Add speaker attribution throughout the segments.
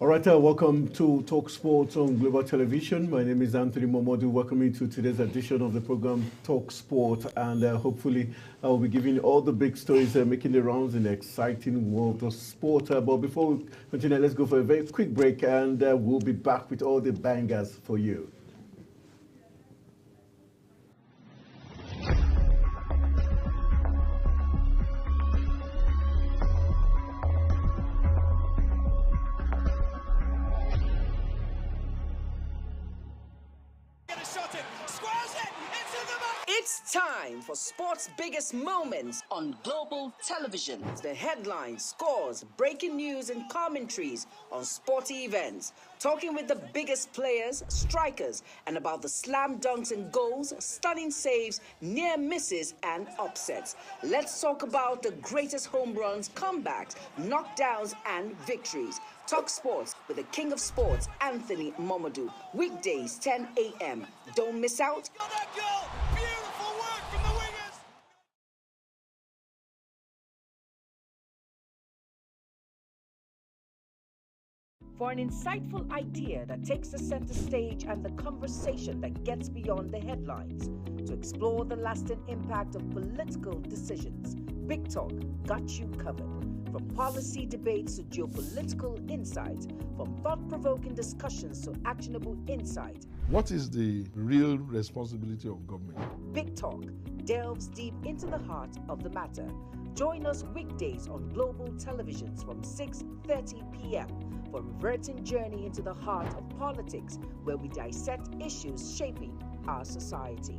Speaker 1: All right, welcome to Talk Sports on Global Television. My name is Anthony Momodu. Welcome you to today's edition of the program Talk Sport, and hopefully I will be giving you all the big stories making the rounds in the exciting world of sport. But before we continue, let's go for a very quick break, and we'll be back with all the bangers for you.
Speaker 2: It's time for sports' biggest moments on global television. The headlines, scores, breaking news, and commentaries on sporty events. Talking with the biggest players, strikers, and about the slam dunks and goals, stunning saves, near misses, and upsets. Let's talk about the greatest home runs, comebacks, knockdowns, and victories. Talk Sports with the King of Sports, Anthony Momodu. Weekdays, 10 a.m. Don't miss out.
Speaker 3: Oh, that goal! Beautiful work from the wingers!
Speaker 2: For an insightful idea that takes the center stage and the conversation that gets beyond the headlines, to explore the lasting impact of political decisions, Big Talk got you covered. From policy debates to geopolitical insights, from thought-provoking discussions to actionable insight.
Speaker 4: What is the real responsibility of government?
Speaker 2: Big Talk delves deep into the heart of the matter. Join us weekdays on global televisions from 6:30 p.m. for a reverting journey into the heart of politics, where we dissect issues shaping our society.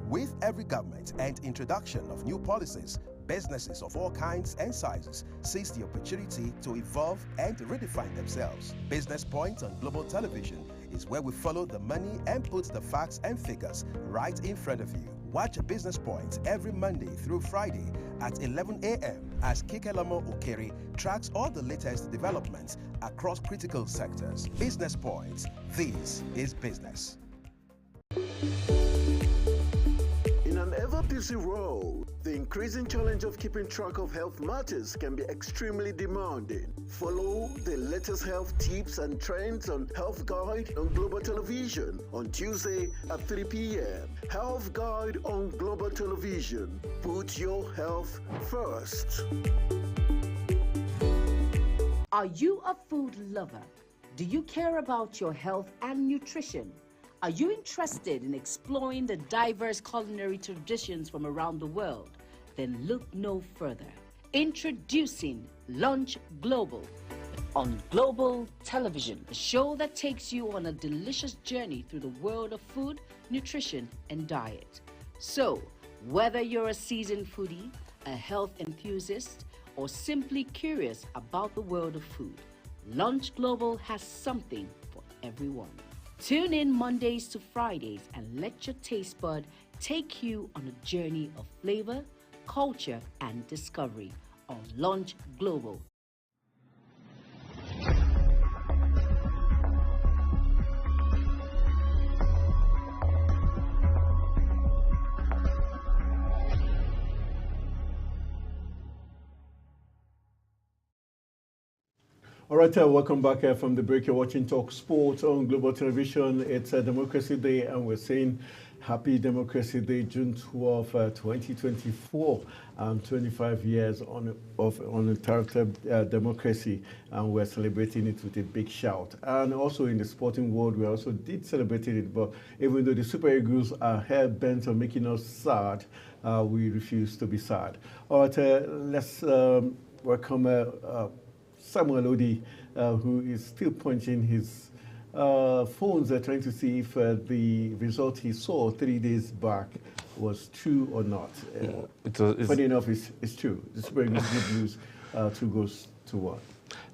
Speaker 5: With every government and introduction of new policies, businesses of all kinds and sizes seize the opportunity to evolve and redefine themselves. Business Point on global television is where we follow the money and put the facts and figures right in front of you. Watch Business Point every Monday through Friday at 11 a.m. as Kikelamo Okeri tracks all the latest developments across critical sectors. Business Point, this is business.
Speaker 6: In an ever-busy world, the increasing challenge of keeping track of health matters can be extremely demanding. Follow the latest health tips and trends on Health Guide on Global Television on Tuesday at 3 p.m. Health Guide on Global Television. Put your health first.
Speaker 2: Are you a food lover? Do you care about your health and nutrition? Are you interested in exploring the diverse culinary traditions from around the world? Then look no further. Introducing Lunch Global on Global Television, a show that takes you on a delicious journey through the world of food, nutrition, and diet. So, whether you're a seasoned foodie, a health enthusiast, or simply curious about the world of food, Lunch Global has something for everyone. Tune in Mondays to Fridays and let your taste bud take you on a journey of flavor, culture, and discovery on Lunch Global.
Speaker 1: All right, welcome back from the break. You're watching Talk Sport on Global Television. It's a Democracy Day, and we're saying Happy Democracy Day, June 12, 2024, and 25 years of uninterrupted democracy, and we're celebrating it with a big shout. And also in the sporting world, we also did celebrate it, but even though the Super Eagles are hell-bent on making us sad, we refuse to be sad. All right, let's welcome Samuel Odi, who is still punching his phones are trying to see if the result he saw 3 days back was true or not. Funny enough, it's true. The Super Eagles did lose 2-1.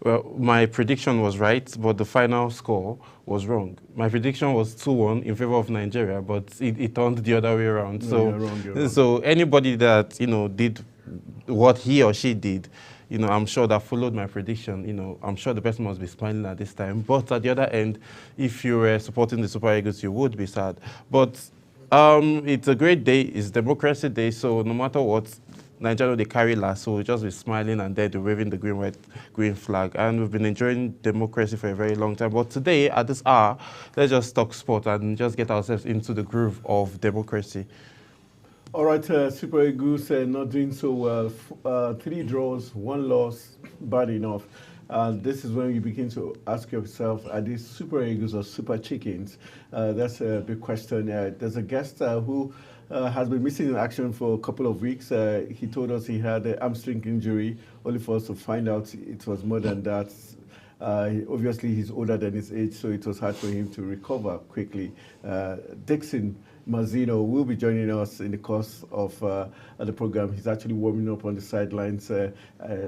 Speaker 7: Well, my prediction was right, but the final score was wrong. My prediction was 2-1 in favor of Nigeria, but it turned the other way around.
Speaker 1: No,
Speaker 7: so,
Speaker 1: you're wrong.
Speaker 7: So anybody that did what he or she did, I'm sure that followed my prediction. I'm sure the person must be smiling at this time. But at the other end, if you were supporting the Super Eagles, you would be sad. But it's a great day. It's Democracy Day, so no matter what, Nigeria, they carry last, so we'll just be smiling and then waving the green, white, green flag. And we've been enjoying democracy for a very long time. But today, at this hour, let's just talk sport and just get ourselves into the groove of democracy.
Speaker 1: All right, Super Eagles not doing so well. 3 draws, 1 loss, bad enough. This is when you begin to ask yourself, are these Super Eagles or Super Chickens? That's a big question. There's a guest who has been missing in action for a couple of weeks. He told us he had an hamstring injury, only for us to find out it was more than that. Obviously, he's older than his age, so it was hard for him to recover quickly. Dixon Mazino will be joining us in the course of the program. He's actually warming up on the sidelines.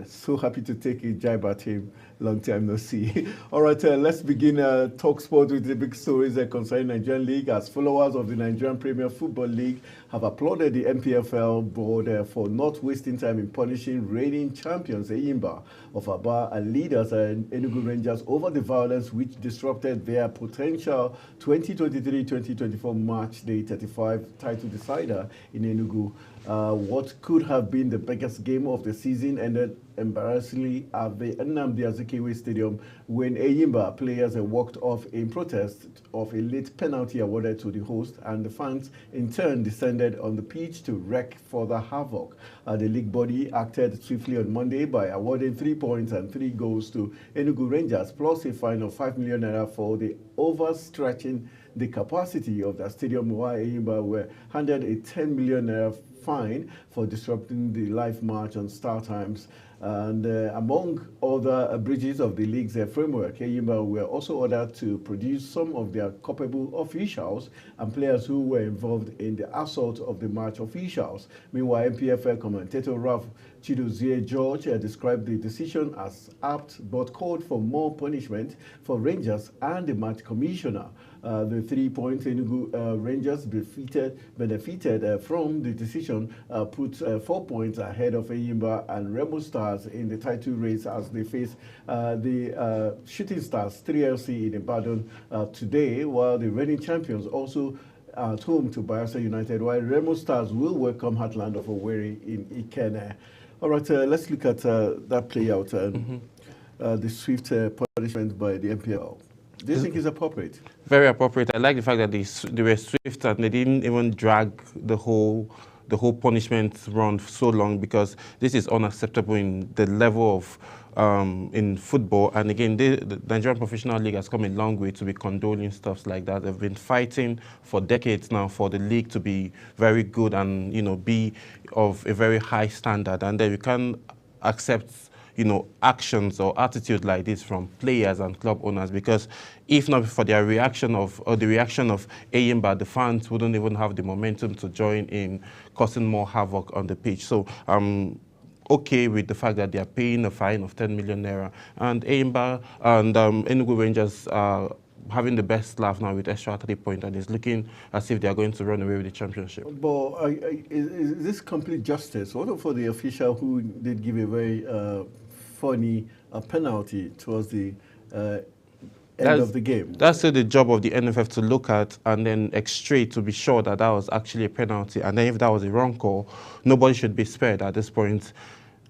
Speaker 1: So happy to take a jab at him. Long time no see. All right, let's begin Talk Sport with the big stories concerning Nigerian League. As followers of the Nigerian Premier Football League have applauded the NPFL board for not wasting time in punishing reigning champions Enyimba of Aba and leaders Enugu Rangers over the violence which disrupted their potential 2023-2024 match day 35 title decider in Enugu. What could have been the biggest game of the season ended embarrassingly at the Nnamdi Azikiwe Stadium when Enyimba players walked off in protest of a late penalty awarded to the host, and the fans in turn descended on the pitch to wreak further havoc. The league body acted swiftly on Monday by awarding 3 points and 3 goals to Enugu Rangers, plus a fine of 5 million naira for the overstretching the capacity of the stadium, while Enyimba were handed a 10 million naira fine for disrupting the live match on Star Times. And among other breaches of the league's framework, Enyimba were also ordered to produce some of their culpable officials and players who were involved in the assault of the match officials. Meanwhile, NPFL commentator Ralph Chidozie George described the decision as apt but called for more punishment for Rangers and the match commissioner. The 3-point Enugu Rangers benefited from the decision, put 4 points ahead of Enyimba and Remo Stars in the title race as they face the Shooting Stars 3LC in Ibadan today, while the reigning champions also at home to Bayelsa United, while Remo Stars will welcome Heartland of Owerri in Ikenne. All right, let's look at that play out, the swift punishment by the NPL. Do you think it's appropriate?
Speaker 7: Very appropriate. I like the fact that they were swift and they didn't even drag the whole punishment run so long, because this is unacceptable in the level of in football. And again, the Nigerian Professional League has come a long way to be condoning stuff like that. They've been fighting for decades now for the league to be very good and be of a very high standard. And then you can accept actions or attitude like this from players and club owners, because if not for their reaction of Enyimba, the fans wouldn't even have the momentum to join in causing more havoc on the pitch. So I'm okay with the fact that they are paying a fine of 10 million naira, and Enyimba and Enugu Rangers are having the best laugh now with extra 3 points, and it's looking as if they are going to run away with the championship.
Speaker 1: But is this complete justice? What for the official who did give a very funny penalty towards the end of the game?
Speaker 7: That's the job of the NFF to look at and then extract to be sure that that was actually a penalty. And then if that was a wrong call, nobody should be spared at this point.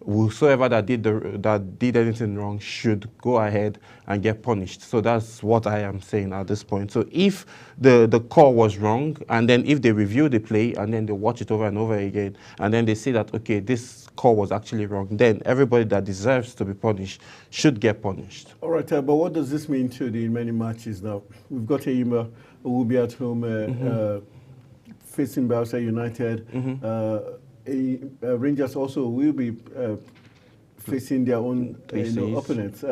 Speaker 7: whosoever that did anything wrong should go ahead and get punished. So that's what I am saying at this point. So if the call was wrong, and then if they review the play and then they watch it over and over again, and then they see that, okay, this call was actually wrong, then everybody that deserves to be punished should get punished.
Speaker 1: All right, but what does this mean to the many matches now? We've got Eyimba who will be at home facing Bayelsa United. Rangers also will be facing their own opponents.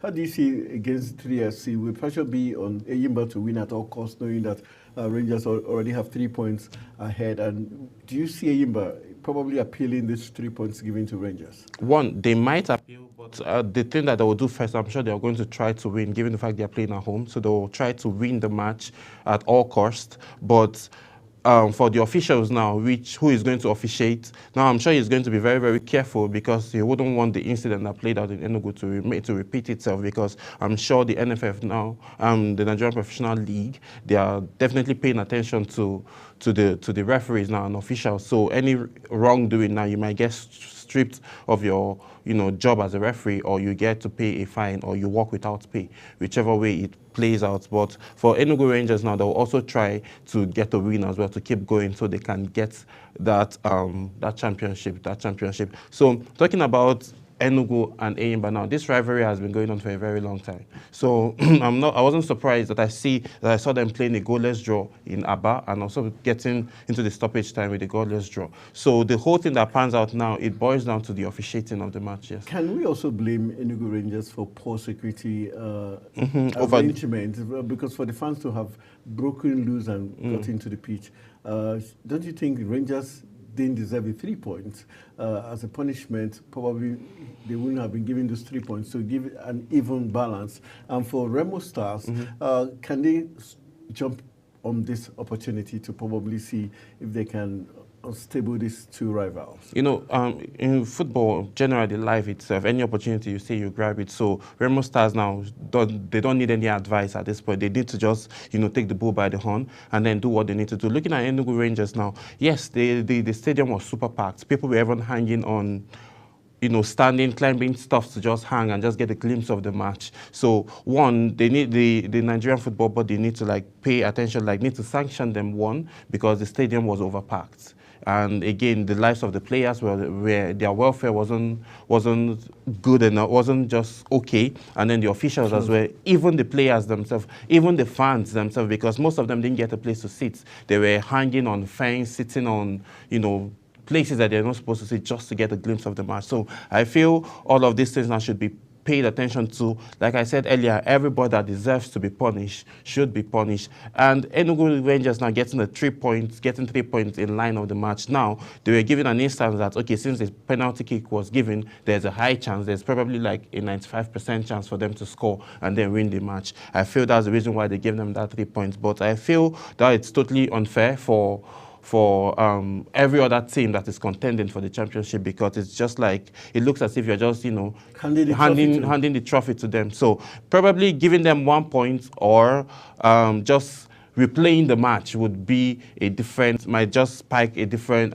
Speaker 1: How do you see against 3FC? Will pressure be on Eyimba to win at all costs, knowing that Rangers already have 3 points ahead? And do you see Eyimba probably appealing these 3 points given to Rangers?
Speaker 7: One, they might appeal, but the thing that they will do first, I'm sure they are going to try to win, given the fact they are playing at home. So they will try to win the match at all costs. But for the officials now, who is going to officiate, now I'm sure he's going to be very, very careful, because he wouldn't want the incident that played out in Enugu to repeat itself, because I'm sure the NFF now, the Nigerian Professional League, they are definitely paying attention to the referees now and officials. So any wrongdoing now, you might get stripped of your job as a referee, or you get to pay a fine, or you walk without pay, whichever way it plays out. But for Enugu Rangers now, they'll also try to get a win as well, to keep going, so they can get that championship. So talking about Enugu and Eyimba now, this rivalry has been going on for a very long time. So I wasn't surprised that I saw them playing a goalless draw in Aba, and also getting into the stoppage time with a goalless draw. So the whole thing that pans out now, it boils down to the officiating of the match. Yes.
Speaker 1: Can we also blame Enugu Rangers for poor security arrangement? Because for the fans to have broken loose and got into the pitch, don't you think Rangers didn't deserve the 3 points? As a punishment, probably they wouldn't have been given those 3 points to give an even balance. And for Remo Stars, can they jump on this opportunity to probably see if they can unstable these two rivals?
Speaker 7: In football, generally life itself, any opportunity you see, you grab it. So Remo Stars now, they don't need any advice at this point. They need to just, take the bull by the horn and then do what they need to do. Looking at Enugu Rangers now, yes, the stadium was super packed. People were even hanging on, standing, climbing stuff to just hang and just get a glimpse of the match. So one, they need the Nigerian Football Board, need to pay attention, need to sanction them, one, because the stadium was overpacked. And again, the lives of the players where their welfare wasn't good enough, wasn't just okay. And then the officials as well, even the players themselves, even the fans themselves, because most of them didn't get a place to sit. They were hanging on fence, sitting on, places that they're not supposed to sit, just to get a glimpse of the match. So I feel all of these things now should be paid attention to. Like I said earlier, everybody that deserves to be punished should be punished. And Enugu Rangers now getting 3 points in line of the match. Now, they were given an instance that, okay, since the penalty kick was given, there's a high chance, there's probably a 95% chance for them to score and then win the match. I feel that's the reason why they gave them that 3 points. But I feel that it's totally unfair for every other team that is contending for the championship, because it's just it looks as if you're just, handing the trophy to them. So probably giving them 1 point, or just replaying the match would be might just spike a different